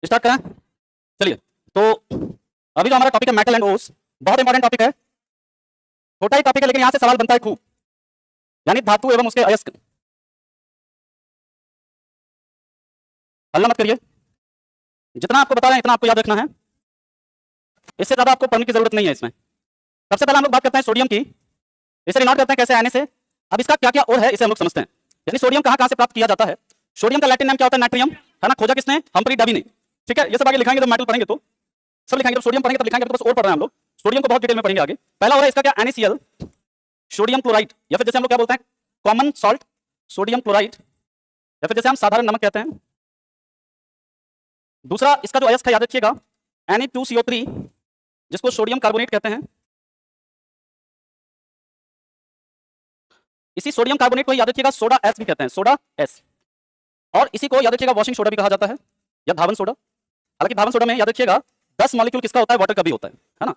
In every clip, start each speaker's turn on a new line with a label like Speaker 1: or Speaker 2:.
Speaker 1: Start करें। चलिए, तो अभी जो हमारा टॉपिक है मेटल एंड ओर्स, बहुत इंपॉर्टेंट टॉपिक है, छोटा ही टॉपिक है लेकिन यहां से सवाल बनता है खूब, यानी धातु एवं उसके अयस्क। हल्ला मत करिए, जितना आपको बता रहे हैं इतना आपको याद रखना है, इससे ज्यादा आपको पढ़ने की जरूरत नहीं है इसमें। सबसे पहले हम लोग बात करते हैं सोडियम की, इसे रिनॉट करते हैं कैसे, आने से। अब इसका क्या क्या और है इसे हम लोग समझते हैं, यानी सोडियम कहां कहां से प्राप्त किया जाता है। सोडियम का लैटिन नाम क्या होता है? नाइट्रियम, है ना। खोजा किसने? हम्फ्री डेवी ने। ठीक है, ये सब आगे लिखाएंगे जब मेटल पढ़ेंगे तो सब लिखाएंगे, जब सोडियम पढ़ेंगे तब लिखाएंगे, तो बस और पढ़ रहे हैं हम लोग, सोडियम को बहुत डिटेल में पढ़ेंगे आगे। पहला हो रहा है इसका क्या? NaCl, सोडियम क्लोराइड, या फिर जैसे हम लोग क्या बोलते हैं कॉमन सॉल्ट, सोडियम क्लोराइड, या फिर जैसे हम साधारण नमक कहते हैं। दूसरा इसका जो अयस्क है याद रखिएगा Na2CO3, जिसको सोडियम कार्बोनेट कहते हैं। इसी सोडियम कार्बोनेट को याद रखिएगा सोडा एस भी कहते हैं, सोडा एस। और इसी को याद रखिएगा वॉशिंग सोडा भी कहा जाता है, या धावन सोडा। हालांकि धावन सोडा में याद रखिएगा 10 मॉलिक्यूल किसका होता है? वाटर का भी होता है ना।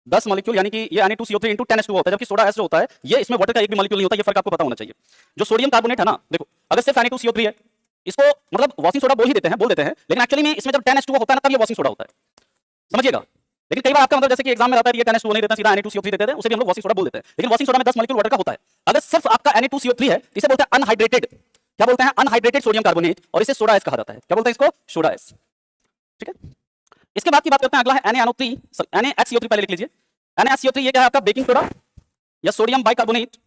Speaker 1: 10 मॉलिक्यूल, यानी कि ये Na2CO3 × 10H2O होता है, जबकि सोडा एस जो होता है ये इसमें वाटर का एक भी मॉलिक्यूल नहीं होता। ये फर्क आपको पता होना चाहिए। जो सोडियम कार्बोनेट है ना, देखो अगर सिर्फ Na2CO3 है, इसको मतलब वॉशिंग सोडा बोल देते हैं, लेकिन एक्चुअली में इसमें जब 10H2O होता है ना तब ये वॉशिंग सोडा होता है, समझिएगा। लेकिन कई बार आपका मतलब जैसे कि एग्जाम में रहता है ये 10H2O नहीं देता, सीधा Na2CO3 देते हैं, उसे भी हम लोग वॉशिंग सोडा बोल देते हैं। लेकिन वॉशिंग सोडा में 10 मॉलिक्यूल वाटर का होता है। अगर सिर्फ आपका Na2CO3 है इसे बोलते हैं अनहाइड्रेटेड, क्या बोलते हैं? अनहाइड्रेटेड सोडियम कार्बोनेट, और इसे सोडा एस कहा जाता है। क्या बोलते हैं इसको? Soda S. ठीक है, इसके बाद की बात करते हैं, अगला है NaNO3, पहले लिख लीजिए। NaHCO3 ये क्या है आपका? बेकिंग सोडा या सोडियम बाइकार्बोनेट,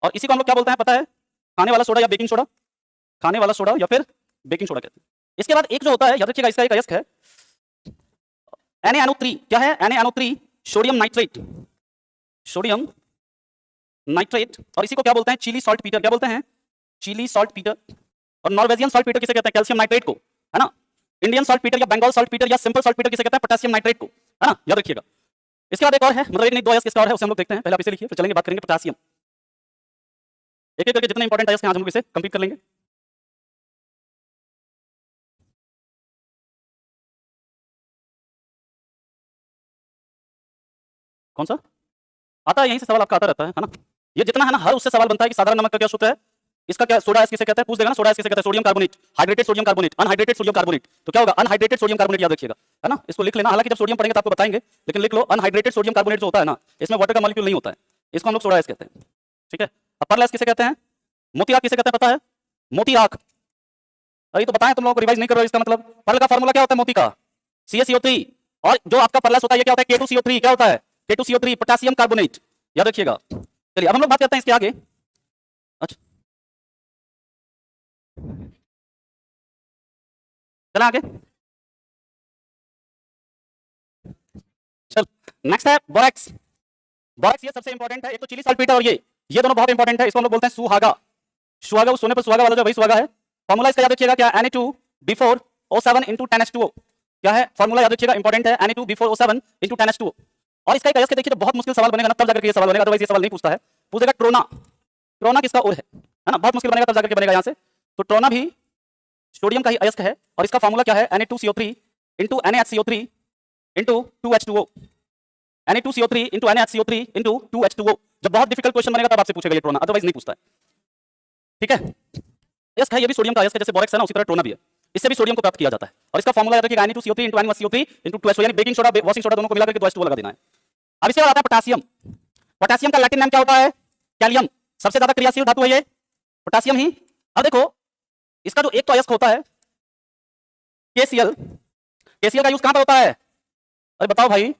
Speaker 1: और इसी को हम लोग क्या बोलते हैं पता है? खाने वाला सोडा या बेकिंग सोडा, खाने वाला सोडा या फिर बेकिंग सोडा कहते हैं। इसके बाद एक जो होता है याद रखिएगा, इसका एक अयस्क है NaNO3, क्या है? NaNO3 sodium nitrate, sodium nitrate, और इसी को क्या बोलते हैं? चिली सॉल्ट पीटर, क्या बोलते हैं? Chile saltpetre. और नॉर्वेजियन सॉल्ट पीटर किसे कहते हैं? कैल्शियम नाइट्रेट को, है ना। इंडियन सॉल्ट पीटर या बंगाल सॉल्ट पीटर या सिंपल सॉल्ट पीटर किसे कहते हैं? पोटेशियम नाइट्रेट को, है ना, याद रखिएगा। इसके बाद एक और है, मतलब एक नहीं दो अयस्क इसका और है, उसे हम लोग देखते हैं। पहले आप इसे लिखिए, फिर चलेंगे बात करेंगे पोटेशियम। एक एक करके जितने इंपॉर्टेंट अयस्क हैं आज हम लोग इसे कंप्लीट कर लेंगे। कौन सा आता है? यहीं से सवाल आपका आता रहता है ना। ये जितना है ना, हर उससे सवाल बनता है कि साधारण नमक का क्या सूत्र है, इसका क्या सोडा एस किसे कहते हैं? पूछ देगा ना, सोडा एस किसे कहते हैं? Sodium carbonate, hydrated sodium carbonate, anhydrated sodium carbonate. तो क्या होगा? अनहाइड्रेटेड सोडियम कार्बोनेट, याद रखिएगा, है ना। इसको लिख लेना, हालांकि जब सोडियम पढ़ेंगे तो आपको बताएंगे, लेकिन लिख लो अनहाइड्रेटेड सोडियम कार्बोनेट जो होता है ना, इसमें वाटर का मॉलिक्यूल नहीं होता है, इसको हम लोग सोडा एस कहते हैं। ठीक है, अब पर्ल एस किसे कहते हैं? मोती राख किसे कहते हैं पता है? मोती राख। अरे तो बताएं, तुम लोग को रिवाइज नहीं कर रहे हो। इसका मतलब पर्ल का फार्मूला क्या होता है मोती का? CaCO3। और जो आपका पर्ल एस होता है ये क्या होता है? K2CO3, क्या होता है? K2CO3 पोटेशियम कार्बोनेट, याद रखिएगा। चलिए अब हम लोग बात करते हैं इसके आगे। अच्छा चला आगे, चल नेक्स्ट है बोरेक्स। बोरेक्स ये सबसे इंपॉर्टेंट है, एक तो चिली सल्फेट और ये दोनों बहुत इंपॉर्टेंट है। इसको हम लोग बोलते हैं सुहागा। सुहागा, उस सोने पर सुहागा वाला जो वही सुहागा है। फॉर्मूला इसका याद रखिएगा क्या? Na2B4O7 × 10H2O, क्या है फॉर्मूला? याद रखिएगा, इंपॉर्टेंट है, Na2B4O7 × 10H2O। और इसका एक अयस्क देखिए, तो बहुत मुश्किल सवाल बनेगा ना तब जाकर ये सवाल बनेगा, अदरवाइज ये सवाल नहीं पूछता है। पूछेगा ट्रोना, ट्रोना किसका और है ना, बहुत मुश्किल बनेगा तब जाकर बनेगा यहाँ से। तो ट्रोना भी सोडियम का ही अयस्क है, और इसका फॉर्मूला क्या है? Na2CO3 × NaHCO3 × 2H2O, Na2CO3 × NaHCO3 × 2H2O। जब बहुत डिफिकल्ट क्वेश्चन बनेगा तब आपसे पूछेगा ये ट्रोना, अदरवाइज नहीं पूछता है। ठीक है, अयस्क है, ये भी सोडियम का अयस्क है, जैसे बोरेक्स है ना, उसी तरह ट्रोना भी है, इससे भी सोडियम को प्राप्त किया जाता है। और इसका फॉर्मूला याद रखिएगा Na2CO3 × NaCO3 × 2H2O, यानी बेकिंग सोडा वॉशिंग सोडा दोनों को मिलाकर के 2H2O लगा देना है। अब इसके बाद आता है पोटेशियम। पोटेशियम का लैटिन नाम क्या होता है? कैलियम। सबसे ज्यादा क्रियाशील धातु है ये पोटेशियम ही। अब देखो इसका जो एक तो अयस्क होता है KCl, KCl का यूज कहां पर होता है? अरे बताओ भाई,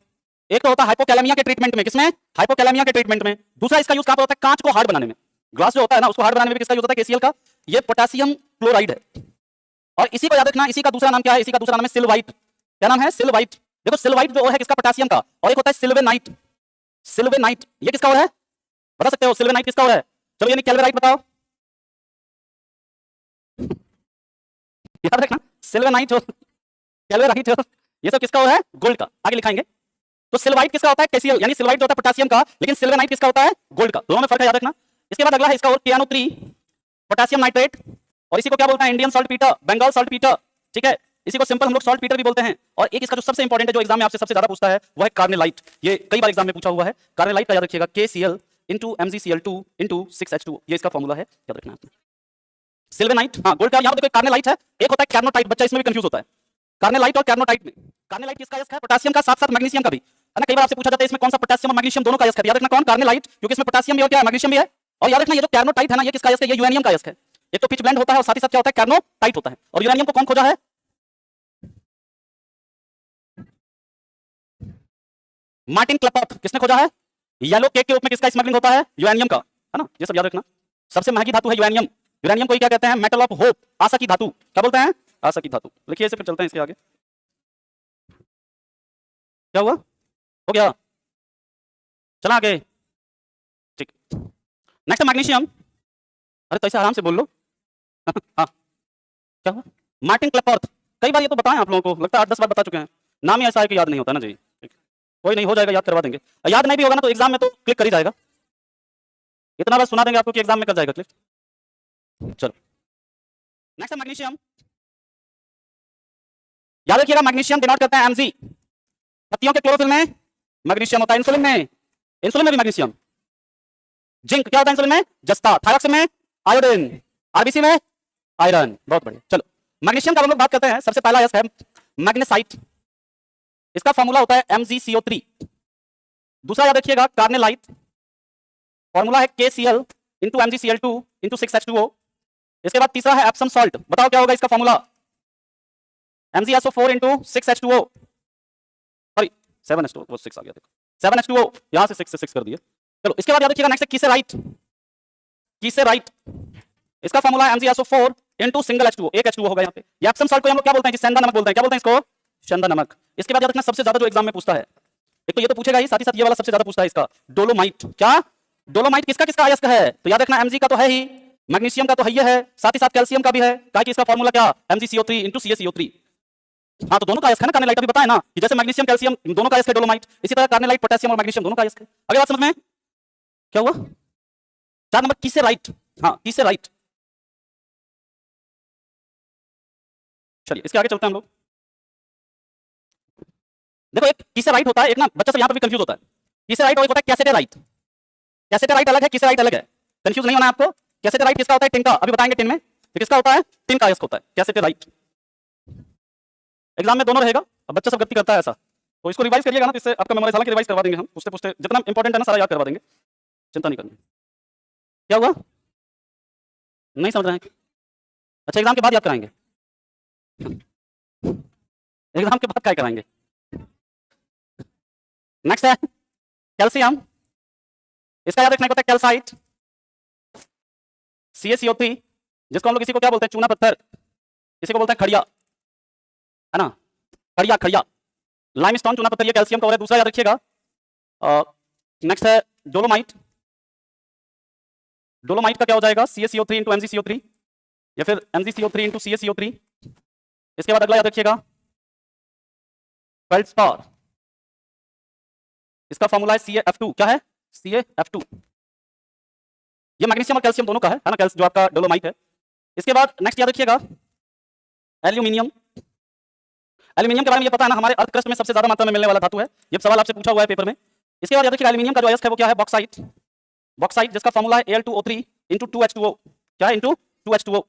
Speaker 1: एक तो होता है हाइपोकैलेमिया के ट्रीटमेंट में, किसमें? हाइपोकैलेमिया के ट्रीटमेंट में। दूसरा इसका यूज कहां पर होता है? कांच को हार्ड बनाने में, ग्लास जो होता है ना उसको हार्ड बनाने में भी किसका यूज होता है? KCl का। ये पोटेशियम क्लोराइड है। और इसी को याद रखना, इसी का दूसरा नाम क्या है? इसी का दूसरा नाम है सिल्वाइट। क्या नाम है? सिल्वाइट। देखो सिल्वाइट जो है किसका? पोटेशियम का। और एक होता है सिल्वेनाइट, सिल्वेनाइट ये किसका और है? बता सकते हो सिल्वेनाइट किसका और है? चलो यानी कैल्वेराइट बताओ, याद रखना सिल्वेनाइट और कैल्वेराइट ये सब किसका और है? गोल्ड का। आगे लिखाएंगे। तो सिल्वाइट किसका होता है? KCl, यानी सिल्वाइट जो होता है पोटेशियम का, लेकिन सिल्वेनाइट किसका होता है? गोल्ड का। दोनों में फर्क है, याद रखना। इसके बाद अगला है इसका और KNO3 पोटेशियम नाइट्रेट, और इसी को क्या बोलते हैं? Indian saltpetre, Bengal saltpetre. ठीक है, इसी को सिंपल हम लोग सॉल्ट पीटर भी बोलते हैं। और एक इसका जो सबसे इंपॉर्टेंट है, जो एग्जाम में आपसे सबसे ज्यादा पूछता है, वो है कार्नेलाइट। ये कई बार एग्जाम में पूछा हुआ है। कार्नेलाइट का याद रखिएगा KCl × MgCl2 × 6H2O, ये इसका फॉर्मूला है, याद रखना। सिल्वेनाइट, हाँ गोल्ड का। यहाँ देखो कार्नेलाइट है, एक होता है कैर्नोटाइट, बच्चा इसमें भी कंफ्यूज होता है। कार्नेलाइट और कैर्नोटाइट में, कार्नेलाइट किसका अयस्क है? पोटेशियम का, साथ साथ मैग्नीशियम का भी, है ना। कई बार आपसे पूछा जाता है इसमें कौन सा पोटेशियम और मैग्नीशियम दोनों का अयस्क है, याद रखना कौन? कार्नेलाइट, क्योंकि इसमें पोटेशियम भी और क्या है, मैग्नीशियम भी है। और याद रखना ये जो कैर्नोटाइट है ना, ये किसका अयस्क है? ये यूरेनियम का अयस्क है। एक तो पिच ब्लेंड होता है और साथ ही साथ क्या होता है, कैर्नोटाइट होता है। और यूरेनियम को कौन खोजा है? मार्टिन क्लेपॉट। किसने खोजा है? येलो केक के रूप में किसका स्मगलिंग होता है? यूरेनियम का, है ना। ये सब याद रखना। सबसे महंगी धातु है यूरेनियम। यूरेनियम को क्या कहते हैं? मेटल ऑफ होप, आशा की धातु। क्या बोलते हैं? आशा की धातु। लिखिए इसे, फिर चलते हैं इसके आगे। क्या हुआ? हो गया? चला आगे, ठीक। Next magnesium. अरे तो ऐसे आराम से बोल लो। हाँ, क्या हुआ? मार्टिन क्लेपॉर्थ। कई बार ये तो बताएं आप लोगों को, लगता है 8-10 बार बता चुके हैं। नाम ही ऐसा है कि याद नहीं होता ना जी। कोई नहीं, हो जाएगा, याद करवा देंगे। याद नहीं भी होगा ना तो एग्जाम में तो क्लिक कर ही जाएगा। इतना बस सुना देंगे आपको कि एग्जाम में कर जाएगा क्लिक। चलो नेक्स्ट है मैग्नीशियम। याद रखिएगा मैग्नीशियम डिनोट करते हैं एमजी। पत्तियों के क्लोरोफिल में मैग्नीशियम होता है, इंसुलिन में, इंसुलिन में भी मैग्नीशियम। जिंक क्या होता है इंसुलिन में? जस्ता। थायरॉक्सिन में आयोडीन, आरबीसी में आयरन। बहुत बढ़िया। चलो मैग्नीशियम का हम लोग बात करते हैं। सबसे पहला अयस्क है मैग्नेसाइट, इसका फॉर्मूला होता है MgCO3। दूसरा याद रखिएगा कार्नेलाइट, फॉर्मूला है KCl into MgCl2 into 6H2O। इसके बाद तीसरा है एप्सम सॉल्ट, बताओ क्या होगा इसका formula? MgSO4 into 6H2O, sorry 7H2O, वो 6 आ गया, देखो 7H2O, यहां से 6 से 6 कर दिया। चलो इसके बाद याद रखिएगा नेक्स्ट है कीसेराइट। कीसेराइट, इसका फॉर्मूला है MgSO4 इंटू सिंगल H2O, एक H2O होगा यहाँ पे। ये एप्सम सॉल्ट को हम लोग क्या बोलते हैं? सेंधा नमक बोलते हैं। क्या बोलते हैं इसको? सेंधा नमक। इसके बाद याद रखना सबसे ज्यादा जो एग्जाम में पूछता है, एक तो ये तो पूछेगा ही, साथ ही साथ ये वाला सबसे ज्यादा पूछता है इसका, डोलोमाइट। क्या? डोलोमाइट किसका किसका अयस्क है? तो याद रखना Mg का तो है ही, मैग्नीशियम का तो है ही है, साथ ही साथ कैल्शियम का भी है। क्या कि इसका फॉर्मूला क्या? MgCO3 into CaCO3। हाँ तो दोनों का अयस्क है ना, कार्नेलाइट भी बताया ना कि जैसे मैग्नीशियम कैल्शियम दोनों का अयस्क है डोलोमाइट, इसी तरह कार्नेलाइट पोटेशियम और मैग्नीशियम दोनों का अयस्क है। अगली बात समझ में? क्या हुआ? 4 नंबर कीसेराइट। हाँ कीसेराइट। चलिए इसके आगे चलते हैं हम लोग। देखो एक कीसेराइट होता है, एक ना बच्चा सब यहाँ पर भी कंफ्यूज होता है। कीसेराइट और एक होता है कैसेटेराइट। कैसेटेराइट अलग है, कीसेराइट अलग है, कंफ्यूज नहीं होना है आपको। कैसेटेराइट किसका होता है? टिन का, अभी बताएंगे टिन में। तो किसका होता है? टिन का अयस्क होता है कैसेटेराइट। एग्जाम में दोनों रहेगा। अब बच्चा सब गलती करता है ऐसा, तो इसको रिवाइज करिएगा ना, तो इससे आपका मेमोराइज, हालांकि रिवाइज करवा देंगे हम, पूछते पूछते जितना इंपॉर्टेंट है ना सारा याद करवा देंगे, चिंता नहीं करनी। क्या हुआ? नहीं समझ रहे हैं? अच्छा एग्जाम के बाद याद कराएंगे, एग्जाम के बाद क्या कराएंगे? नेक्स्ट है कैल्शियम, इसका याद रखने को होता है कैल्साइट, CaCO3, जिसको हम लोग किसी को क्या बोलते हैं? चूना पत्थर, किसी को बोलते हैं खड़िया, है ना, खड़िया खड़िया। लाइमस्टोन चूना पत्थर, ये कैल्शियम का और है। दूसरा याद रखिएगा नेक्स्ट है डोलोमाइट। डोलोमाइट का क्या हो जाएगा? CaCO3 इंटू MgCO3 या फिर MgCO3 इंटू CaCO3। इसके बाद अगला याद रखिएगा फेल्डस्पार, इसका फॉर्मूला है CaF2। क्या है? CaF2। ये मैग्नीशियम और कैल्शियम दोनों का है ना, जो आपका डोलोमाइट है। इसके बाद नेक्स्ट याद रखिएगा एल्यूमिनियम। एल्यूमिनियम के बारे में ये पता है ना, हमारे अर्थ क्रस्ट में सबसे ज्यादा मात्रा में मिलने वाला धातु है, ये सवाल आपसे पूछा हुआ है पेपर में। इसके बाद याद रखिएगा एल्यूमिनियम का जो अयस्क है वो क्या है? बॉक्साइट। बॉक्साइट जिसका फॉर्मूला है Al2O3 इंटू 2H2O। क्या है? Into 2H2O।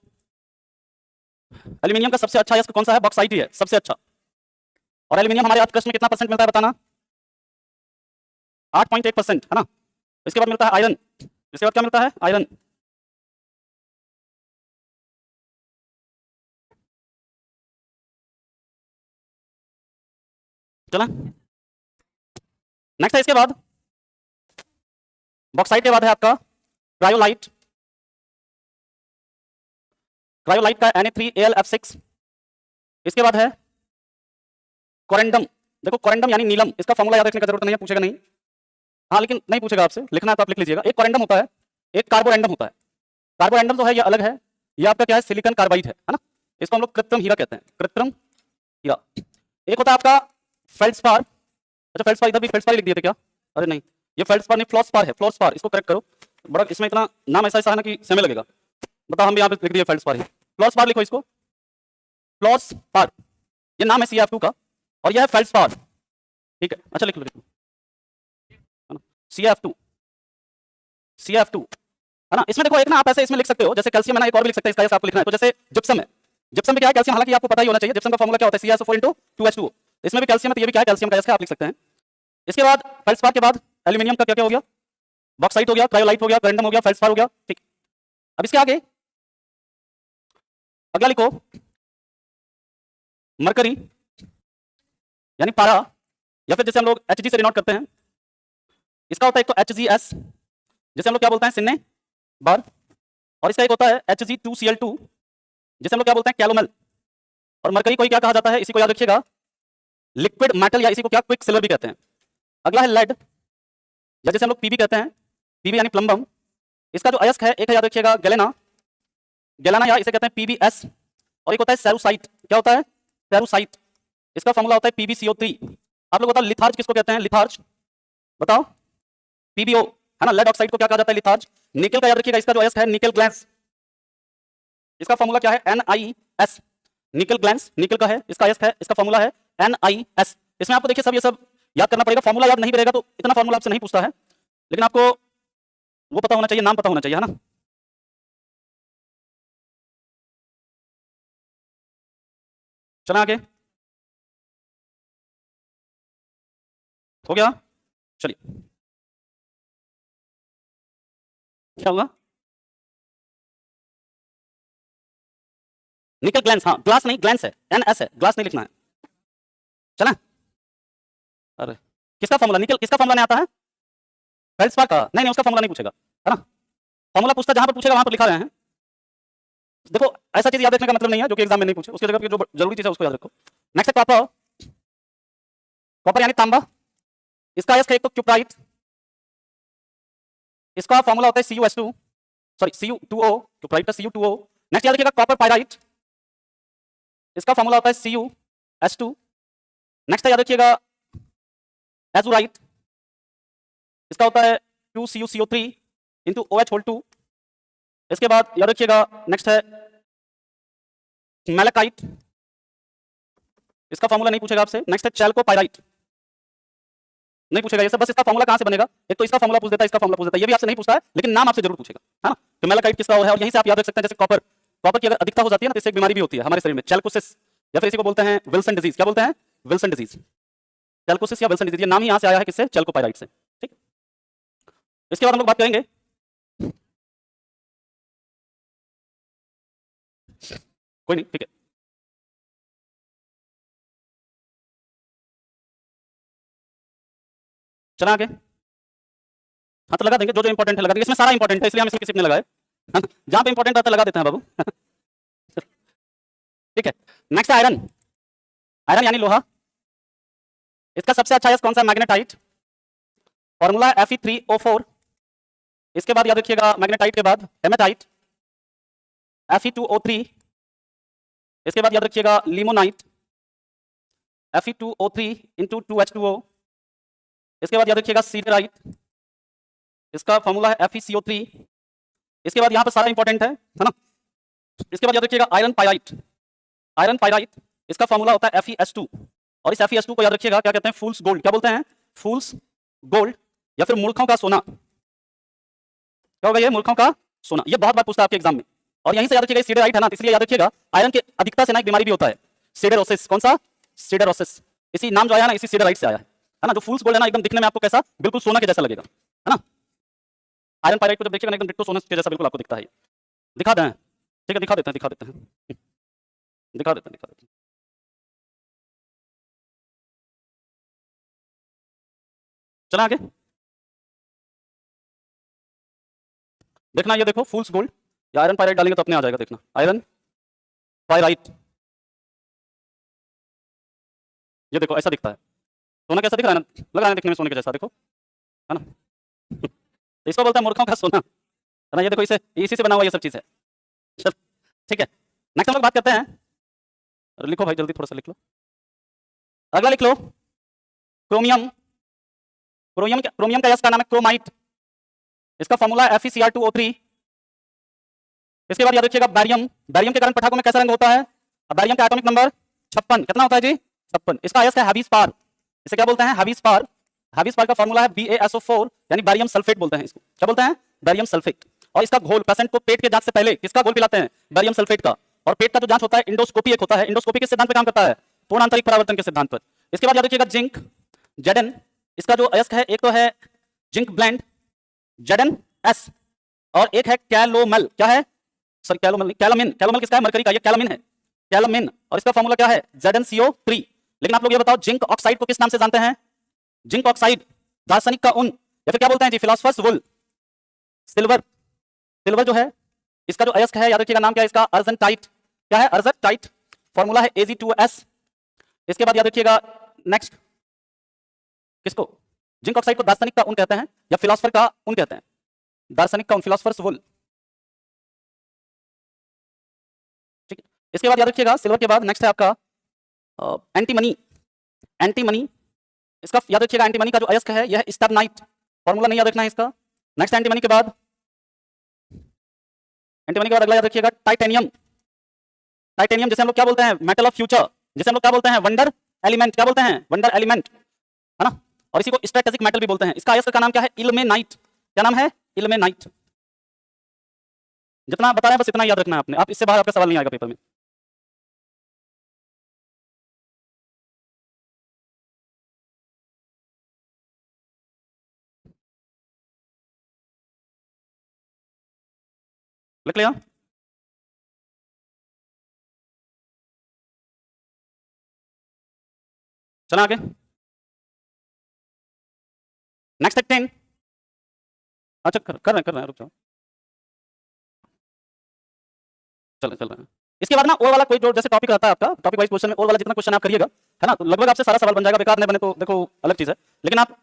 Speaker 1: एल्यूमिनियम का सबसे अच्छा अयस्क कौन सा है? बॉक्साइट ही है सबसे अच्छा। और एल्यूमिनियम हमारे अर्थ क्रस्ट में कितना परसेंट मिलता है बताना? 8.1%, है ना। इसके बाद मिलता है आयरन। इसके बाद क्या मिलता है? आयरन। चला नेक्स्ट है इसके बाद बॉक्साइट के बाद है आपका क्रायोलाइट। क्रायोलाइट का Na3Al(F6). इसके बाद है कोरेंडम। देखो कोरेंडम यानी नीलम, इसका फॉर्मूला याद रखने का जरूरत नहीं है, पूछेगा नहीं। हाँ लेकिन नहीं पूछेगा आपसे, लिखना है तो आप लिख लीजिएगा। एक कोरेंडम होता है, एक कार्बोरेंडम होता है। कार्बोरेंडम जो है ये अलग है, ये आपका क्या है? सिलिकॉन कार्बाइड है ना। इसको हम लोग कृत्रिम हीरा कहते हैं, कृत्रिम हीरा। एक होता है आपका फेल्डस्पार। अच्छा फेल्डस्पार, इधर भी फेल्डस्पार लिख दिए थे क्या? अरे नहीं, ये फेल्डस्पार नहीं, फ्लोरस्पार है, फ्लोरस्पार। इसको करेक्ट करो, बड़ा इसमें इतना नाम ऐसा ऐसा है ना कि समय लगेगा। बताओ, हम भी यहाँ पे लिख दिए फेल्डस्पार ही। फ्लोरस्पार लिखो इसको, फ्लोरस्पार। ये नाम है CaF2 का और यह है फेल्डस्पार, ठीक है। अच्छा लिख लो CaF2, CaF2। है ना। इसमें देखो एक ना आप ऐसे इसमें लिख सकते हो, जैसे कैल्शियम है ना, एक और भी लिख सकते हैं, इसका आपको लिखना है। तो जैसे जिप्सम है, जिप्सम में क्या है, कैल्शियम, हालांकि आपको पता ही होना चाहिए जिप्सम का फॉर्मूला क्या होता है, CaSO4 * 2H2O। इसमें भी कैल्शियम है, तो ये भी क्या है, कैल्शियम का है, आप लिख सकते हैं। इसके बाद फेल्सपार के बाद एल्यूमिनियम का क्या क्या हो गया, बॉक्साइट हो गया, क्रायोलाइट हो गया, करेंडम हो गया, फेल्सपार हो गया, ठीक। अब इसके आगे अगला लिखो मरकरी यानी पारा, या फिर जैसे हम लोग Hg से डिनोट करते हैं, इसका होता है एक तो HgS, जिसे हम लोग क्या बोलते हैं, सिन्ने बार, और इसका एक होता है Hg2Cl2, जिसे हम लोग क्या बोलते हैं, कैलोमल। और मरकरी को क्या कहा जाता है, इसी को याद रखिएगा, लिक्विड मेटल, या इसी को क्या क्विक सिल्वर भी कहते हैं। अगला है लेड, या जैसे हम लोग Pb कहते हैं, Pb यानी प्लम्बम। इसका जो अयस्क है, एक है याद रखिएगा गैलेना, गैलाना, या इसे कहते हैं PbS, और एक होता है सेरुसाइट। क्या होता है, सेरुसाइट। इसका फॉर्मूला होता है PbCO3। आप लोग बताओ लिथार्ज किसको कहते हैं, लिथार्ज बताओ, PbO है ना। लेड ऑक्साइड को क्या कहा जाता है, लिथार्ज। निकल का याद रखिएगा, इसका जो अयस्क है निकल ग्लैंस, इसका फॉर्मूला क्या है, NiS, निकल ग्लैंस, निकल का है, इसका अयस्क है, इसका फॉर्मूला है NiS। इसमें आपको देखिए सब ये सब याद करना पड़ेगा, फॉर्मूला याद नहीं रहेगा तो इतना फॉर्मूला आपसे नहीं पूछता है, लेकिन आपको वो पता होना चाहिए, नाम पता होना चाहिए, है ना। चला आगे, हो गया, चलिए क्या होगा, निकल ग्लैंस, हाँ ग्लास नहीं, ग्लैंस है, NS है, ग्लास नहीं लिखना है। चला, अरे किसका फॉर्मूला, निकल किसका फॉर्मूला नहीं आता है, फेल्सपार का, नहीं नहीं उसका फॉर्मूला नहीं पूछेगा, है ना। फॉर्मूला पूछता जहां पर पूछेगा वहां पर लिखा रहे हैं। देखो ऐसा चीज याद रखने का मतलब नहीं है जो कि एग्जाम में नहीं पूछे, उसकी जगह पर जो जरूरी चीज है उसको याद रखो। नेक्स्ट है कॉपर, कॉपर यानी तांबा, इसका अयस्क है एक तो क्यूप्राइट, इसका फॉर्मूला होता है CuS2, सॉरी Cu2O, क्यूप्राइट का Cu2O। नेक्स्ट याद रखिएगा कॉपर पायराइट, इसका फॉर्मूला होता है CuS2। नेक्स्ट याद रखिएगा एजुराइट, इसका होता है 2CuCO3 इंटू OH2। इसके बाद याद रखिएगा नेक्स्ट है मैलेकाइट, इसका फॉर्मूला नहीं पूछेगा आपसे। नेक्स्ट है चैल्कोपाइराइट, नहीं पूछेगा ये सब, बस इसका फॉर्मूला कहां से बनेगा, एक तो इसका फॉर्मूला पूछ देता है, इसका फॉर्मूला पूछ देता है, ये भी आपसे नहीं पूछता है, लेकिन नाम आपसे जरूर पूछेगा, है ना। तो मैलेकाइट किसका है, और यहीं से आप याद रख सकते हैं, जैसे कॉपर, कॉपर की अगर अधिकता हो जाती है ना तो इससे एक बीमारी भी होती है हमारे शरीर में, चैल्कोसिस, या फिर इसी को बोलते हैं विल्सन डिजीज। क्या बोलते हैं, विल्सन डिजीज, चैल्कोसिस या विल्सन डिजीज, ये नाम ही यहां से आया है, किससे, चैल्कोपाइराइट से, ठीक। इसके बाद हम लोग बात करेंगे कोई नहीं, ठीक है, चला आगे। हाँ तो लगा देंगे, जो जो इंपॉर्टेंट है लगा देंगे, इसमें सारा इंपॉर्टेंट है इसलिए हम इसमें किसी ने लगाए, जहां पे इंपॉर्टेंट रहता है लगा देते हैं बाबू। ठीक है, नेक्स्ट है आयरन, आयरन यानी लोहा, इसका सबसे अच्छा कौन सा, मैग्नेटाइट, फॉर्मूला Fe3O4। इसके बाद याद रखिएगा मैग्नेटाइट के बाद हेमेटाइट, Fe2O3। इसके बाद याद रखिएगा लिमोनाइट, Fe2O3 इंटू 2H2O। इसके बाद याद रखिएगा सीडराइट, इसका फॉर्मूला है FeCO3। इसके बाद यहां पर सारा इंपॉर्टेंट है ना। इसके बाद याद रखिएगा आयरन पायराइट, आयरन पायराइट, इसका फॉर्मूला होता है FeS2, और इस FeS2 को याद रखिएगा क्या कहते हैं, फूल्स गोल्ड। क्या बोलते हैं, फूल्स गोल्ड, या फिर मूर्खों का सोना। क्या होगा ये, मूर्खों का सोना, ये बहुत बार पूछता है आपके एग्जाम में। और यहीं से याद रखिएगा सीडराइट है ना, इसलिए याद रखिएगा आयरन के अधिकता से ना एक बीमारी भी होता है, सिडेरोसिस। कौन सा, सिडेरोसिस, इसी नाम जो आया ना इसी सीडराइट से आया है ना। जो फूल्स गोल्ड है ना एकदम दिखने में आपको कैसा, बिल्कुल सोना के जैसा लगेगा, है ना। आयरन पायराइट को जब देखिएगा ना एकदम डिट्टो सोना के जैसा बिल्कुल आपको दिखता है। दिखा दें, ठीक है, दिखा देते हैं, दिखा देते हैं, दिखा देते हैं, दिखा देते हैं। चला आगे, देखना ये देखो फूल्स गोल्ड, या आयरन पायराइट डालेंगे तो अपने आ जाएगा, देखना आयरन पायराइट, ये देखो ऐसा दिखता है, सोना कैसा दिख रहा है ना, लग रहा है दिखने में सोने के जैसा, देखो, है ना। इसको बोलते हैं मूर्खों का सोना, है ना। ये देखो इसे इसी से बना हुआ ये सब चीज है। चल ठीक है, नेक्स्ट हम लोग बात करते हैं, लिखो भाई जल्दी थोड़ा सा लिख लो, अगला लिख लो क्रोमियम, क्रोमियम का यस का नाम है क्रोमाइट, इसका फॉर्मूला है FeCr2O3। इसके बाद याद रखिएगा बैरियम, बैरियम के कारण पटाखों में कैसा रंग होता है, बैरियम का एटॉमिक नंबर 56, कितना होता है जी, 56। इसका अयस्क है हैवीस्पार, इसे क्या बोलते हैं, हैवीस्पार, हैवीस्पार का फॉर्मूला है BaSO4 यानी बैरियम सल्फेट बोलते हैं इसको, क्या बोलते हैं, बैरियम सल्फेट। और इसका घोल पेशेंट को पेट के जांच से पहले किसका घोल पिलाते हैं? बेरियम सल्फेट का। और पेट का जो जांच होता है इंडोस्कोपी एक होता है, इंडोस्कोपी किस सिद्धांत पे काम करता है? पूर्ण आंतरिक परावर्तन के सिद्धांत पर। इसके बाद याद रखिएगा जिंक जेडन, इसका जो अयस्क है एक तो है जिंक ब्लेंड जेडन एस, और एक है कैलोमल, क्या है सर? Calomel, calamine. कैलोमल किसका है? मरकरी का, ये कैलामिन है, कैलामिन। और इसका फॉर्मूला क्या है? ZnCO3। लेकिन आप लोग ये बताओ जिंक ऑक्साइड को किस नाम से जानते हैं? जिंक ऑक्साइड दार्शनिक का ऊन, या फिर क्या बोलते हैं जी? फिलोसफर्स वुल, सिल्वर। सिल्वर जो है इसका जो अयस्क है याद रखिएगा नाम क्या है इसका? अर्जेंटाइट। क्या है? अर्जेंटाइट। फॉर्मूला है Ag2S। इसके बाद याद रखिएगा नेक्स्ट किसको? जिंक ऑक्साइड को दार्शनिक का ऊन कहते हैं या फिलोसफर का ऊन कहते हैं? दार्शनिक का ऊन, फिलोसफर्स वुल। ठीक है। इसके बाद याद रखिएगा सिल्वर के बाद नेक्स्ट है आपका एंटीमनी। एंटीमनी, इसका याद रखिएगा एंटीमनी का जो अयस्क है यह स्टर्नाइट। फॉर्मूला नहीं याद रखना है इसका। नेक्स्ट एंटीमनी के बाद अगला याद रखिएगा टाइटेनियम। टाइटेनियम जैसे हम लोग क्या बोलते हैं? Metal of future. जैसे हम लोग क्या बोलते हैं? Wonder element. क्या बोलते हैं? वंडर एलिमेंट, है ना। और इसी को स्ट्रेटेजिक मेटल भी बोलते हैं। इसका अयस्क का नाम क्या है? इल्मेनाइट। क्या नाम है? इल्मेनाइट। जितना बता रहे हैं बस इतना याद रखना है आपने, आप इससे बाहर आपका सवाल नहीं आएगा पेपर में। लिख लिया? चला आगे। नेक्स्ट है 10। अच्छा कर रहे हैं रुक जाओ। चल रहे हैं। इसके बाद ना और वाला कोई जो जैसे टॉपिक रहता है आपका, टॉपिक वाइज क्वेश्चन में और वाला जितना क्वेश्चन आप करिएगा, है ना, तो लगभग आपसे सारा सवाल बन जाएगा। बेकार नहीं बने तो देखो अलग चीज है, लेकिन आप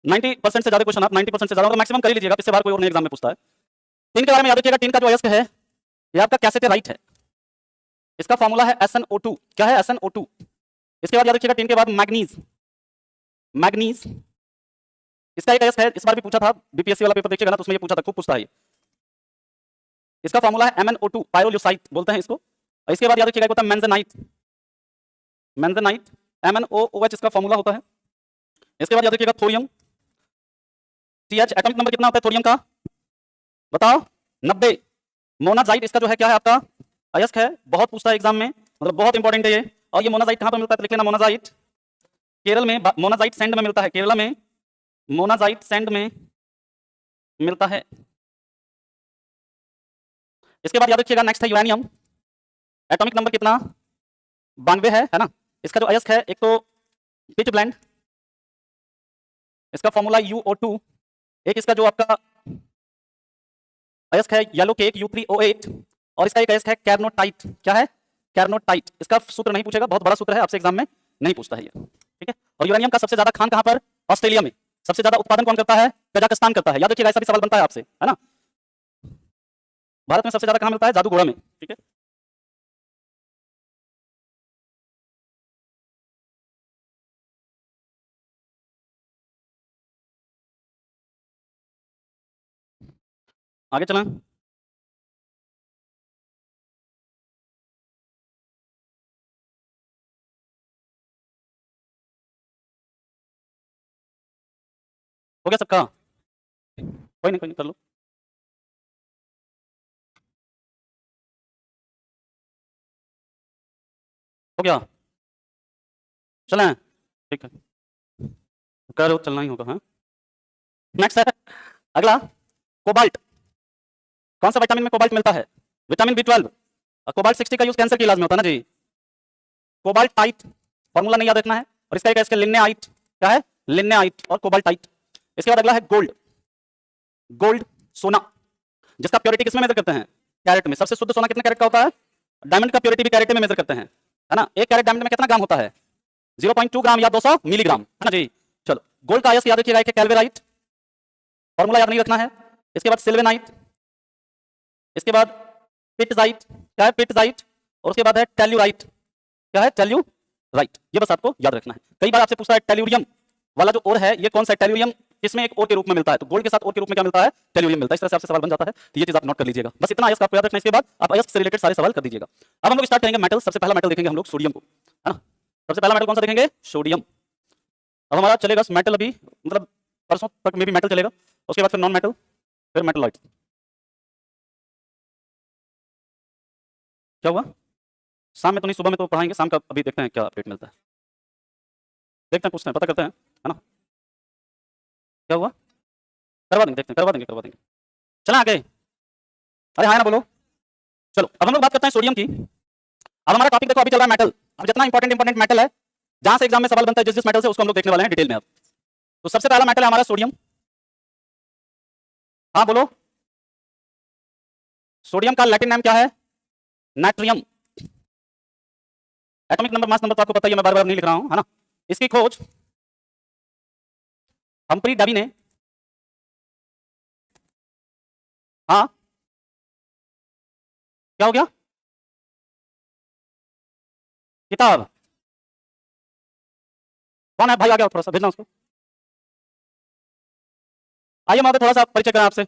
Speaker 1: 90% से ज्यादा क्वेश्चन, आप 90% से ज्यादा मतलब मैक्सिमम कर ही लीजिएगा, इससे बाहर कोई और नहीं एग्जाम में पूछता है। टिन के बारे में याद रखिएगा, टिन का जो अयस्क है ये आपका कैसेटेराइट है। इसका फॉर्मूला है SnO2। क्या है? SnO2। इसके बाद याद रखिएगा टिन के बाद मैग्नीज। मैग्नीज, इसका एक अयस्क है, इस बार भी पूछा था, बीपीएससी वाला पेपर देखिएगा ना तो उसमें ये पूछा था, खूब पूछता है ये। इसका फॉर्मूला है MnO2, पायरोल्यूसाइट बोलते हैं इसको। और इसके बाद याद रखिएगा होता है मेंजेनाइट। मेंजेनाइट MnOOH इसका फॉर्मूला होता है। इसके बाद याद रखिएगा थोरियम, TH। एटॉमिक नंबर कितना होता है थोरियम का? बताओ, 90। मोनाजाइट इसका जो है क्या है आपका? अयस्क है, बहुत पूछता है एग्जाम में, मतलब बहुत इंपॉर्टेंट है ये। और ये मोनाजाइट कहां पर मिलता है तो लिख लेना, मोनाजाइट केरल में, मोनाजाइट सैंड में मिलता है, केरला में मोनाजाइट सैंड में मिलता है। इसके बाद याद रखिएगा नेक्स्ट है यूरेनियम। एटॉमिक नंबर कितना? 92 है ना। इसका जो अयस्क है एक तो पिच ब्लेंड, इसका फॉर्मूला UO2। एक इसका जो आपका अयस्क है येलो केक U3O8, और इसका एक अयस्क है कैर्नोटाइट। क्या है? कैर्नोटाइट। इसका सूत्र नहीं पूछेगा, बहुत बड़ा सूत्र है, आपसे एग्जाम में नहीं पूछता है ये, ठीक है। और यूरेनियम का सबसे ज्यादा खान कहां पर? ऑस्ट्रेलिया में। सबसे ज्यादा उत्पादन कौन करता है? कजाकिस्तान करता है। याद रखिएगा, ऐसा भी सवाल बनता है आपसे, है ना। भारत में सबसे ज्यादा कहां मिलता है? जादूगोड़ा में, ठीक है। आगे चलें। हो गया सबका? कोई नहीं कर लो। हो गया? चलें, ठीक है, करो, चलना ही होगा। हाँ, नेक्स्ट है अगला कोबाल्ट। कौन सा विटामिन में कोबाल्ट मिलता है? Vitamin B12। कोबाल्ट 60 का यूज कैंसर के इलाज में होता है ना जी। कोबाल्ट टाइट, फॉर्मूला नहीं याद रखना है। और इसका एक है लिन्नेआइट। क्या है? लिन्नेआइट और कोबाल्टाइट। इसके बाद अगला है गोल्ड। गोल्ड सोना, जिसका प्योरिटी किसमें मेजर करते हैं? कैरेट में। सबसे शुद्ध सोना कितने कैरेट का होता है? डायमंड का प्योरिटी भी कैरेट में मेजर करते हैं, है ना। एक कैरेट डायमंड में कितना ग्राम होता है? 0.2 ग्राम या 200 मिलीग्राम, है ना जी। चलो, गोल्ड का अयस्क याद रखिएगा, कैल्वेराइट, फॉर्मूला याद नहीं रखना है। इसके बाद सिल्वेनाइट, इसके बाद पिटजाइट। क्या है? पिटजाइट। और उसके बाद है टेल्यूराइट। क्या है? टेल्यूराइट। ये बस आपको याद रखना है। कई बार आपसे पूछता है टेल्यूरियम वाला जो और है ये कौन सा है? टेल्यूरियम किसमें एक और के रूप में मिलता है, तो गोल्ड के साथ और के रूप में क्या मिलता है? टेल्यूरियम मिलता है। इस तरह से आपसे सवाल बन जाता है, तो ये चीज आप नोट कर लीजिएगा। बस इतना अयस्क आपको याद रखना है। इसके बाद आप अयस्क से रिलेटेड सारे सवाल कर दीजिएगा। अब हम लोग स्टार्ट करेंगे मेटल। सबसे पहला मेटल देखेंगे हम लोग सोडियम को, है ना। सबसे पहला मेटल कौन सा देखेंगे? सोडियम। अब हमारा चलेगा मेटल अभी, मतलब परसों तक में भी मेटल चलेगा, उसके बाद फिर नॉन मेटल, फिर मेटलॉइड। क्या हुआ? शाम में तो नहीं, सुबह में तो पढ़ाएंगे, शाम का अभी देखते हैं क्या अपडेट मिलता है, देखते हैं, पूछते हैं, पता करते हैं, है ना? क्या हुआ? करवा देंगे, देखते हैं, करवा देंगे, करवा देंगे। चला आगे। अरे हाँ ना, बोलो। चलो अब हम लोग बात करते हैं सोडियम की। अब हमारा टॉपिक देखो अभी चल रहा है मेटल। अब जितना इंपॉर्टेंट मेटल है, जहां से एग्जाम में सवाल बनता है जिस मेटल से, उसको हम लोग देखने वाले हैं डिटेल में। अब तो सबसे पहला मेटल है हमारा सोडियम। हाँ बोलो। सोडियम का लैटिन नाम क्या है? नाइट्रियम। एटॉमिक नंबर, मास नंबर तो आपको पता ही है, मैं बार बार नहीं लिख रहा हूं, है ना? इसकी खोज हम्फ्री डेवी ने, हाँ क्या हो गया? किताब कौन है भाई? आ गया थोड़ा सा भेजना उसको। आइए महोदय, थोड़ा सा परिचय करें आपसे।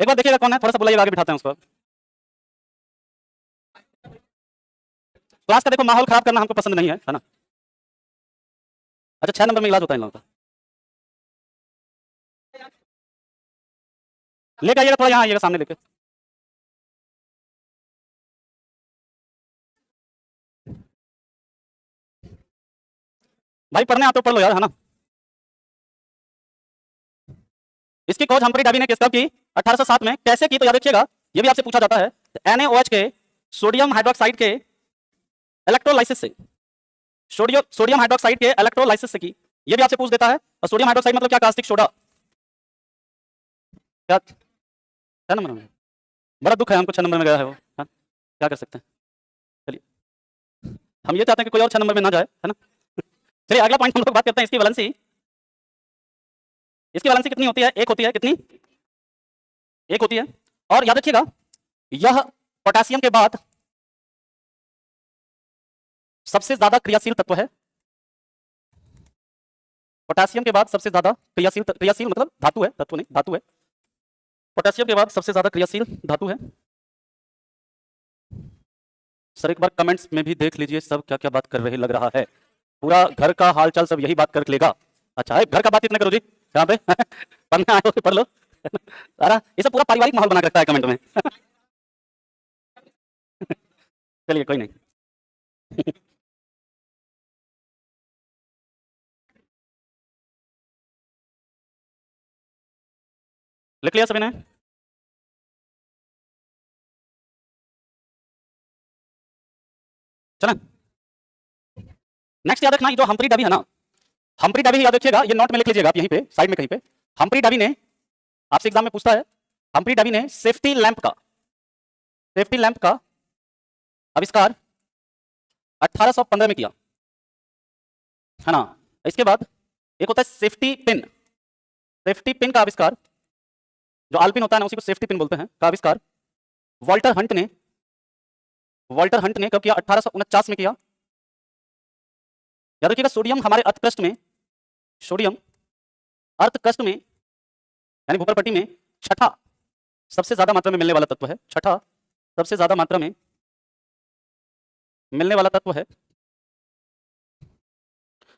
Speaker 1: एक बार देखिएगा कौन है, थोड़ा सा बुलाइएगा, आगे बिठाते हैं उसको। क्लास का देखो माहौल खराब करना हमको पसंद नहीं है ना? अच्छा 6 नंबर में इलाज होता है इन लोगों का। लेकर आइएगा, थोड़ा यहाँ आइएगा सामने लेके। भाई पढ़ने आते हो पढ़ लो यार, है ना? इसकी खोज हम्फ्री डेवी ने किस कब की? 1807 में। कैसे की तो याद रखिएगा, ये भी आपसे पूछा जाता है। NaOH के सोडियम हाइड्रोक्साइड के इलेक्ट्रोलाइसिस से, सोडियम हाइड्रोक्साइड के इलेक्ट्रोलाइसिस से की, ये भी आपसे पूछ देता है। और सोडियम हाइड्रोक्साइड मतलब क्या? Caustic soda. क्या 6 नंबर में? बड़ा दुख है हमको, 6 नंबर में गया है वो, हाँ? क्या कर सकते हैं, चलिए हम ये चाहते हैं कि कोई और 6 नंबर में ना जाए, है ना? चलिए अगला पॉइंट हम लोग बात करते हैं, इसकी वैलेंसी। इसकी वैलेंसी कितनी होती है? एक होती है। कितनी? एक होती है। और याद रखिएगा, यह पोटेशियम के बाद सबसे ज्यादा क्रियाशील तत्व है। पोटेशियम के बाद सबसे ज्यादा क्रियाशील, क्रियाशील मतलब धातु है, तत्व नहीं, धातु है। पोटेशियम के बाद सबसे ज्यादा क्रियाशील धातु है। सर एक बार कमेंट्स में भी देख लीजिए सब क्या क्या बात कर रहे, लग रहा है पूरा घर का हालचाल सब यही बात कर लेगा। अच्छा है, घर का बात इतने करो जी, यहाँ पे पढ़ने आए हो तो पढ़ लो। अरे ये सब पूरा पारिवारिक माहौल बना के रखता है कमेंट में। चलिए कोई नहीं। लिख लिया सभी ने? चला नेक्स्ट याद रखना, ये जो हम्फ्री डेवी है ना, हम्फ्री डेवी याद रखिएगा, ये नोट में लिख लीजिएगा आप यहीं पे साइड में कहीं पे। हम्फ्री डेवी ने, आपसे एग्जाम में पूछता है, हम्फ्री डेवी ने सेफ्टी लैंप का आविष्कार 1815 में किया, है ना? इसके बाद एक होता है सेफ्टी पिन का आविष्कार, जो आलपिन होता है ना उसी को सेफ्टी पिन बोलते हैं, का आविष्कार वॉल्टर हंट ने कब किया? 1849 में किया। याद रखिएगा, सोडियम हमारे अर्थ क्रस्ट में यानी भूपर पट्टी में छठा सबसे ज्यादा मात्रा में मिलने वाला तत्व है। छठा सबसे ज्यादा मात्रा में मिलने वाला तत्व है।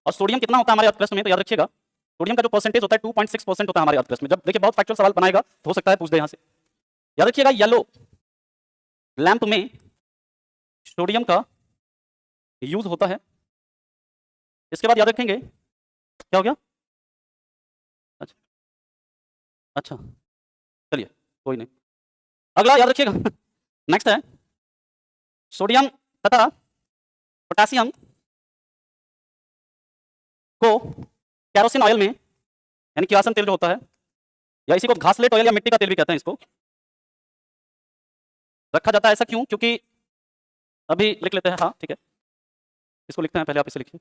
Speaker 1: और सोडियम कितना होता है हमारे अर्थ क्रस्ट में? तो याद रखिएगा, सोडियम का जो परसेंटेज होता है 2.6% होता है हमारे अर्थ क्रस्ट में। जब देखिए बहुत फैक्चुअल सवाल बनाएगा तो हो सकता है पूछ दे यहां से। याद रखिएगा, येलो लैंप में सोडियम का यूज होता है। इसके बाद याद रखेंगे, क्या हो गया? अच्छा अच्छा, चलिए कोई नहीं। अगला याद रखिएगा नेक्स्ट है सोडियम तथा पोटेशियम को कैरोसिन ऑयल में, यानी किरासन तेल जो होता है, या इसी को घासलेट ऑयल या मिट्टी का तेल भी कहते हैं, इसको रखा जाता है। ऐसा क्यों? क्योंकि अभी लिख लेते हैं, हाँ ठीक है, इसको लिखते हैं, पहले आप इसे लिखिए।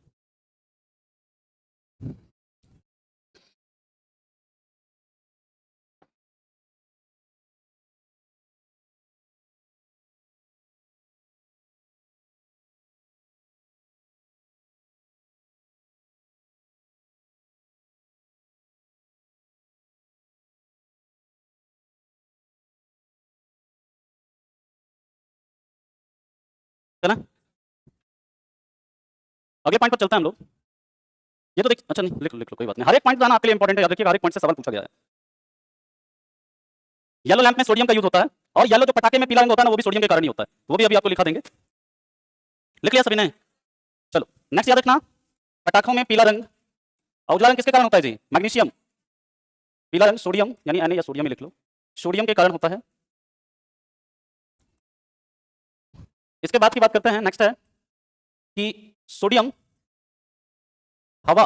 Speaker 1: है ना? अगले पॉइंट पर चलते हैं हम लोग। ये तो देख, अच्छा नहीं लिख लो कोई बात नहीं, हर एक पॉइंट बताना आपके लिए इंपॉर्टेंट है, याद रखिएगा हर एक पॉइंट से सवाल पूछा गया है। येलो लैंप में सोडियम का यूज होता है, और येलो जो पटाखे में पीला रंग होता है ना, वो भी सोडियम के कारण ही होता है, वो भी अभी आपको लिखा देंगे। लिख लिया सभी ने? चलो नेक्स्ट याद रखना, पटाखों में पीला रंग और उजला रंग किसके कारण होता है जी? मैग्नीशियम। पीला रंग सोडियम यानी Na या सोडियम ही लिख लो, सोडियम के कारण होता है। इसके बाद की बात करते हैं, नेक्स्ट है कि सोडियम हवा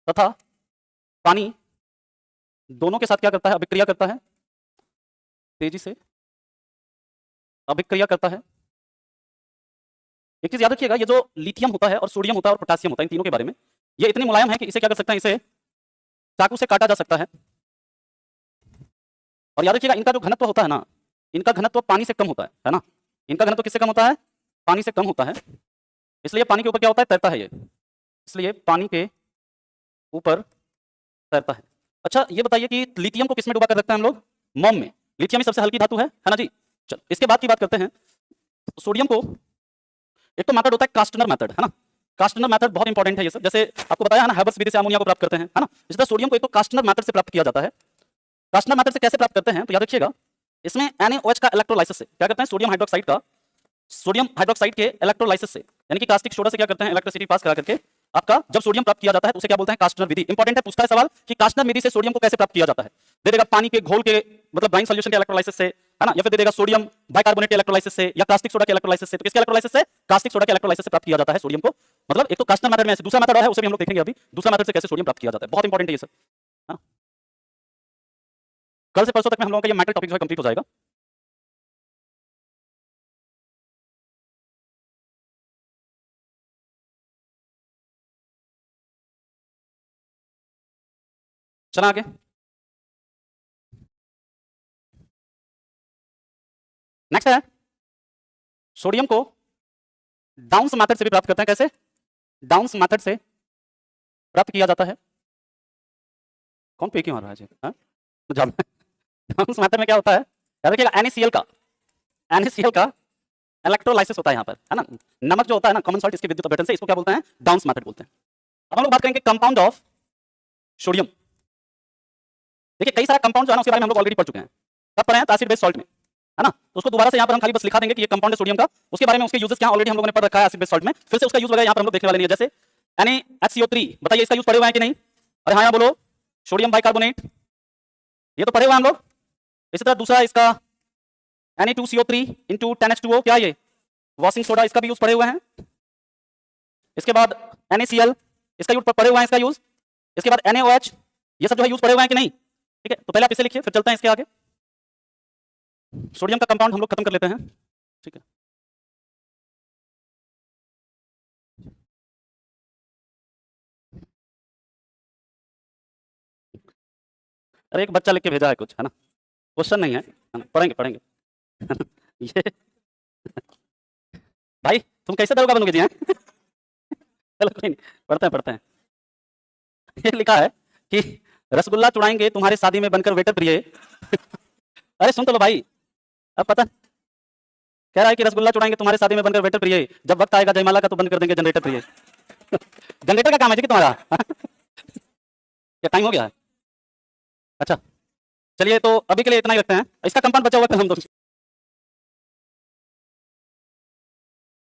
Speaker 1: तथा पानी दोनों के साथ क्या करता है? अभिक्रिया करता है, तेजी से अभिक्रिया करता है। एक चीज याद रखिएगा, ये जो लिथियम होता है और सोडियम होता है और पोटेशियम होता है, इन तीनों के बारे में, ये इतने मुलायम है कि इसे क्या कर सकते हैं? इसे चाकू से काटा जा सकता है। और याद रखिएगा, इनका जो घनत्व होता है ना, इनका घनत्व पानी से कम होता है ना? इनका घनत्व किससे कम होता है? पानी से कम होता है, इसलिए पानी के ऊपर क्या होता है? तैरता है ये, इसलिए पानी के ऊपर तैरता है। अच्छा ये बताइए कि लिथियम को किसमें डुबा कर रखते हैं हम लोग? मोम में। लिथियम ही सबसे हल्की धातु है ना जी? चलो इसके बाद की बात करते हैं, सोडियम को एक तो मेथड होता है कास्टनर मेथड, है ना? कास्टनर मेथड बहुत इंपॉर्टेंट है ये सब, जैसे आपको बताया है ना, हैबर्स विधि से अमोनिया को प्राप्त करते हैं, है ना? इसी तरह सोडियम को एक तो कास्टनर मेथड से प्राप्त किया जाता है। कास्टनर मेथड से कैसे प्राप्त करते हैं? तो याद रखिएगा, इसमें NaOH का इलेक्ट्रोलाइसिस से क्या करते हैं? सोडियम हाइड्रोक्साइड का, सोडियम हाइड्रोक्साइड के इलेक्ट्रोलाइसिस से, यानी कि कास्टिक सोडा से क्या करते हैं? इलेक्ट्रिसिटी पास करा करके आपका जब सोडियम प्राप्त किया जाता है तो उसे क्या बोलते हैं? कास्टनर विधि। इंपॉर्टेंट है, पूछता है सवाल कि कास्टनर विधि से सोडियम को कैसे प्राप्त किया जाता है? दे देगा पानी के घोल के, मतलब ब्राइन सॉल्यूशन के इलेक्ट्रोलाइसिस से, है ना? या फिर दे देगा सोडियम बाइकार्बोनेट के इलेक्ट्रोलाइसिस से, या कास्टिक सोडा के इलेक्ट्रोलाइसिस से। तो किसके इलेक्ट्रोलाइसिस से? कास्टिक सोडा के इलेक्ट्रोलाइसिस से प्राप्त किया जाता है सोडियम को। मतलब एक तो कास्टनर मेथड में ऐसे, दूसरा मेथड है उसे भी हम लोग देखेंगे अभी, दूसरा मेथड से कैसे सोडियम प्राप्त किया जाता है। बहुत इंपॉर्टेंट है ये सब, है ना? कल से परसों तक में हम लोगों का ये मैटर टॉपिक जो है कंप्लीट हो जाएगा। चला आगे, नेक्स्ट है, सोडियम को डाउन्स मेथड से भी प्राप्त करते हैं। कैसे? डाउन्स मेथड से प्राप्त किया जाता है। कौन पे क्यों आ रहा है जी? हाँ? डाउन्स मेथड में क्या होता है? याद रखिएगा, NaCl का इलेक्ट्रोलाइसिस होता है यहाँ पर, है ना? नमक जो होता है ना, कॉमन सॉल्ट, इसके विद्युत अपघटन से, इसको क्या बोलते हैं? डाउन्स मेथड बोलते हैं। अब हम लोग बात करेंगे कंपाउंड ऑफ सोडियम। देखिए कई सारा कंपाउंड जो है ना, उसके बारे में हम लोग ऑलरेडी पढ़ चुके हैं। कब पढ़े हैं? एसिड बेस सॉल्ट में, है ना? तो उसको दोबारा से यहाँ पर हम खाली बस लिखा देंगे कि ये कंपाउंड है सोडियम का, उसके बारे में, उसके यूजेस क्या ऑलरेडी हम लोगों ने पढ़ रखा है एसिड बेस सॉल्ट में, फिर से उसका यूज वगैरह यहाँ पर हम लोग देखने वाले नहीं है। जैसे NaHCO3, बताइए इसका यूज पढ़े हुए हैं कि नहीं? अरे हाँ, यहाँ बोलो। सोडियम बाइकार्बोनेट, ये तो पढ़े हुए हैं हम लोग। इसी तरह दूसरा इसका Na2CO3 इंटू 10H2O, क्या ये? वॉशिंग सोडा, इसका भी यूज पढ़े हुए हैं। इसके बाद NaCl, इसका यूज पढ़े हुए हैं, इसका यूज। इसके बाद NaOH, ये सब जो है यूज पढ़े हुए हैं कि नहीं? ठीक है, तो पहले आप इसे लिखिए, फिर चलते हैं इसके आगे। सोडियम का कंपाउंड हम लोग खत्म कर लेते हैं, ठीक है? अरे एक बच्चा लिख के भेजा है कुछ, है ना? क्वेश्चन नहीं है ना? पढ़ेंगे पढ़ेंगे। ये भाई तुम कैसे दरोगा बनोगे जी? हैं? चलो कोई नहीं, पढ़ते हैं। ये लिखा है कि रसगुल्ला चुराएंगे तुम्हारे शादी में बनकर वेटर प्रिय। अरे सुन तो लो भाई, अब पता कह रहा है कि रसगुल्ला चुराएंगे तुम्हारे शादी में बनकर वेटर प्रिय, जब वक्त आएगा जयमाला का तो बंद कर देंगे जनरेटर प्रिय। जनरेटर का काम है जी कि तुम्हारा? क्या टाइम हो गया है? अच्छा चलिए, तो अभी के लिए इतना ही रखते हैं। इसका कंपाउंड बचा हुआ है, हम लोग